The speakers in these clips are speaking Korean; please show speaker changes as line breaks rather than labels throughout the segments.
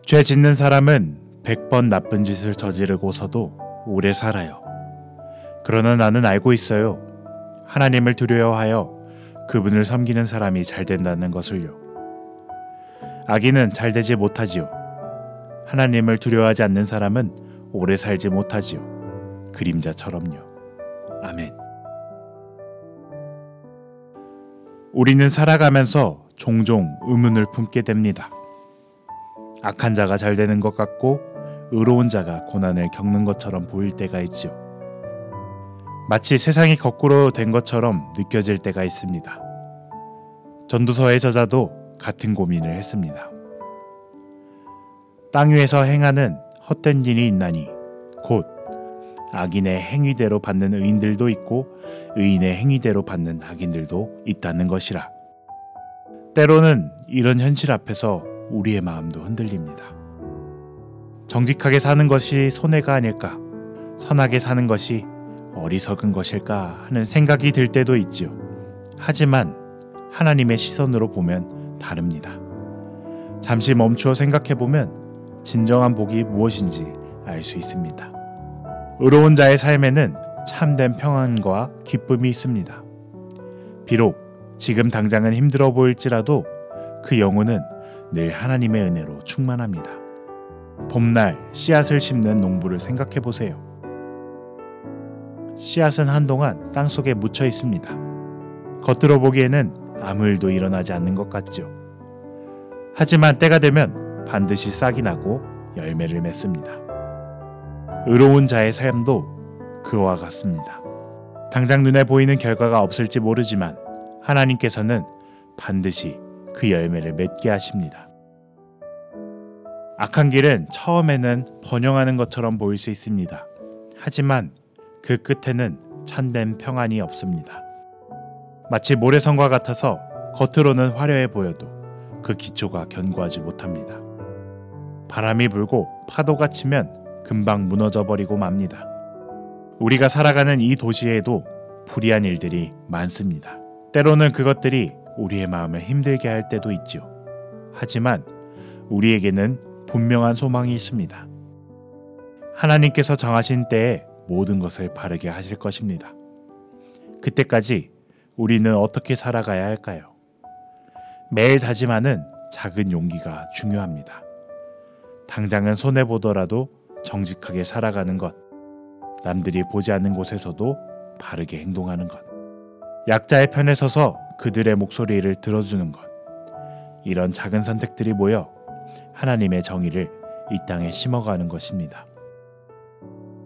죄 짓는 사람은 100번 나쁜 짓을 저지르고서도 오래 살아요. 그러나 나는 알고 있어요. 하나님을 두려워하여 그분을 섬기는 사람이 잘 된다는 것을요. 악인은 잘 되지 못하지요. 하나님을 두려워하지 않는 사람은 오래 살지 못하지요. 그림자처럼요. 아멘. 우리는 살아가면서 종종 의문을 품게 됩니다. 악한 자가 잘 되는 것 같고 의로운 자가 고난을 겪는 것처럼 보일 때가 있죠. 마치 세상이 거꾸로 된 것처럼 느껴질 때가 있습니다. 전도서의 저자도 같은 고민을 했습니다. 땅 위에서 행하는 헛된 일이 있나니 곧 악인의 행위대로 받는 의인들도 있고 의인의 행위대로 받는 악인들도 있다는 것이라. 때로는 이런 현실 앞에서 우리의 마음도 흔들립니다. 정직하게 사는 것이 손해가 아닐까, 선하게 사는 것이 어리석은 것일까 하는 생각이 들 때도 있지요. 하지만 하나님의 시선으로 보면 다릅니다. 잠시 멈추어 생각해보면 진정한 복이 무엇인지 알 수 있습니다. 의로운 자의 삶에는 참된 평안과 기쁨이 있습니다. 비록 지금 당장은 힘들어 보일지라도 그 영혼은 늘 하나님의 은혜로 충만합니다. 봄날 씨앗을 심는 농부를 생각해 보세요. 씨앗은 한동안 땅속에 묻혀 있습니다. 겉으로 보기에는 아무 일도 일어나지 않는 것 같죠. 하지만 때가 되면 반드시 싹이 나고 열매를 맺습니다. 의로운 자의 삶도 그와 같습니다. 당장 눈에 보이는 결과가 없을지 모르지만 하나님께서는 반드시 그 열매를 맺게 하십니다. 악한 길은 처음에는 번영하는 것처럼 보일 수 있습니다. 하지만 그 끝에는 참된 평안이 없습니다. 마치 모래성과 같아서 겉으로는 화려해 보여도 그 기초가 견고하지 못합니다. 바람이 불고 파도가 치면 금방 무너져 버리고 맙니다. 우리가 살아가는 이 도시에도 불의한 일들이 많습니다. 때로는 그것들이 우리의 마음을 힘들게 할 때도 있죠. 하지만 우리에게는 분명한 소망이 있습니다. 하나님께서 정하신 때에 모든 것을 바르게 하실 것입니다. 그때까지 우리는 어떻게 살아가야 할까요? 매일 다짐하는 작은 용기가 중요합니다. 당장은 손해보더라도 정직하게 살아가는 것, 남들이 보지 않는 곳에서도 바르게 행동하는 것, 약자의 편에 서서 그들의 목소리를 들어주는 것, 이런 작은 선택들이 모여 하나님의 정의를 이 땅에 심어가는 것입니다.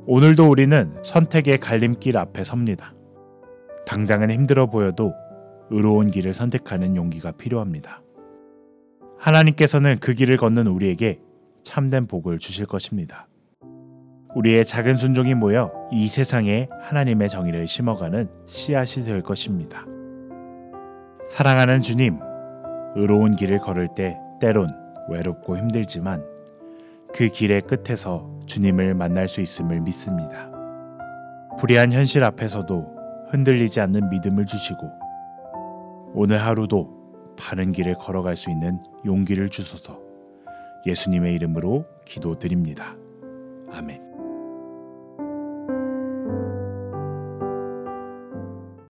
오늘도 우리는 선택의 갈림길 앞에 섭니다. 당장은 힘들어 보여도 의로운 길을 선택하는 용기가 필요합니다. 하나님께서는 그 길을 걷는 우리에게 참된 복을 주실 것입니다. 우리의 작은 순종이 모여 이 세상에 하나님의 정의를 심어가는 씨앗이 될 것입니다. 사랑하는 주님, 의로운 길을 걸을 때 때론 외롭고 힘들지만 그 길의 끝에서 주님을 만날 수 있음을 믿습니다. 불의한 현실 앞에서도 흔들리지 않는 믿음을 주시고 오늘 하루도 바른 길을 걸어갈 수 있는 용기를 주소서. 예수님의 이름으로 기도드립니다. 아멘.